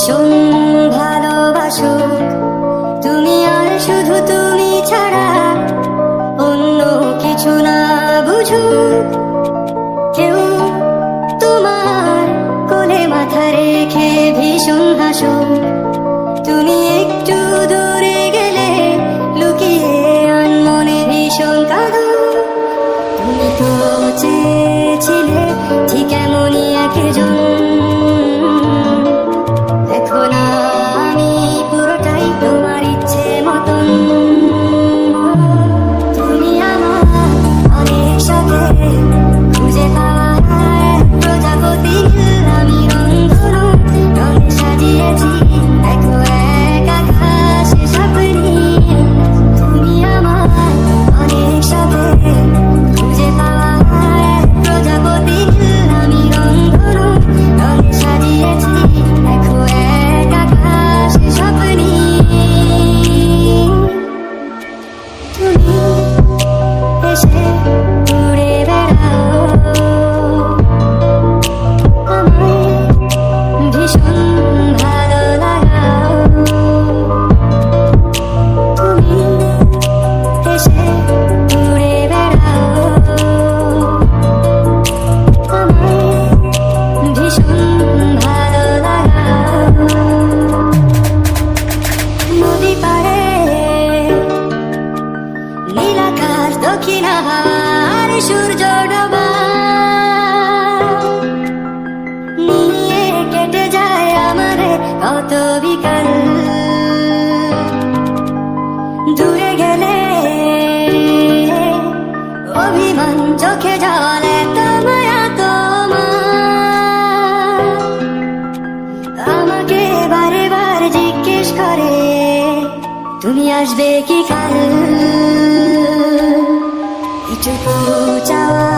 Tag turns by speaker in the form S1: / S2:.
S1: ভীষণ ভালোবাসো তুমি, আর শুধু তুমি ছাড়া অন্য কিছু না বুঝো কেউ। তোমার কোলে মাথা রেখে ভীষণ হাসো, তুমি একটু দূরে গেলে লুকিয়ে আনমনে ভীষণ কাঁদো। তুমি তো চেয়েছিলে ঠিক এমনই একজন, এখন আমি পুরোটাই তোমার ইচ্ছে মতন। তুমি আমার অনেক সাথে খুঁজে পাওয়া প্রজাপতি, আমি রংধনু রঙে সাজিয়েছি দেখো এক আকাশে স্বপ্নি। তুমি আমার অনেক সাথে খুঁজে পাওয়া প্রজাপতি, আমি রংধনু রঙে সাজিয়েছি দেখো এক আকাশে স্বপ্নি। তুমি এসে উড়ে বেড়াও, আমায় ভীষণ ভালো লাগাও। তুমি এসে উড়ে বেড়াও, আমায় ভীষণ ভালো লাগাও। নদী পাড়ে নীল আকাশ, দক্ষিণ হাওয়ার সূর্য ডোবা নিয়ে কেটে যায় আমাদের কত বিকাল। দূরে গেলে অভিমান, চোখে জল, এত মায়া তোমার। আমাকে বারে বার জিজ্ঞেস করে তুমি আসবে কি কাল। এটুকু চাওয়া